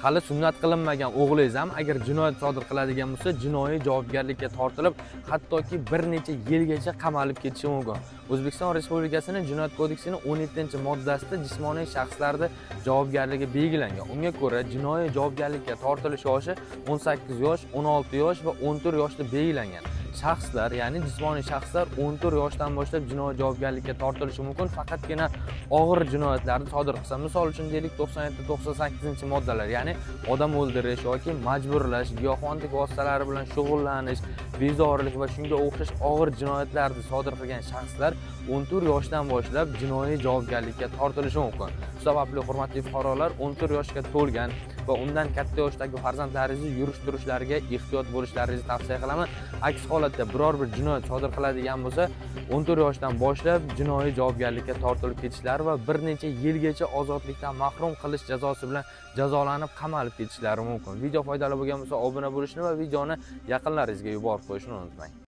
hali sunnat qilinmagan o'g'lingiz ham agar jinoyat sodir qiladigan bo'lsa, jinoiy javobgarlikka tortilib, hattoki bir necha yilgacha qamalib ketishi mumkin. O'zbekiston Respublikasining Jinoyat kodeksining 17-moddasida jismoniy shaxslarning javobgarligi belgilangan. Unga ko'ra, jinoiy javobgarlikka tortilish yoshi 18 yosh, 16 yosh va 14 yoshda belgilangan. Shaxslar, ya'ni jismoniy shaxslar 14 yoshdan boshlab jinoiy javobgarlikka tortilishi mumkin, faqatgina og'ir jinoyatlarni sodir qilsa. Misol uchun deylik 97-98-moddalar, ya'ni odam o'ldirish yoki majburlash, giyohvandlik vositalari bilan shug'ullanish, bezorilik va shunga o'xshash og'ir jinoyatlarni sodir qilgan shaxslar 14 yoshdan boshlab jinoiy javobgarlikka tortilishi mumkin. Shu sababli hurmatli fuqarolar, 14 yoshga to'lgan va undan katta yoshdagi farzandlaringizni yurish-turishlariga ehtiyot bo'lishlaringizni tavsiya qilaman. Aks holatda biror bir jinoyat sodir qiladigan bo'lsa, 14 yoshdan boshlab jinoiy javobgarlikka tortilib ketishlari va bir necha yilgacha ozodlikdan mahrum qilish jazosi bilan jazolanib qamalib ketishlari mumkin. Video foydali bo'lgan bo'lsa, obuna bo'lishni va videoni yaqinlaringizga yuborib qo'yishni unutmang.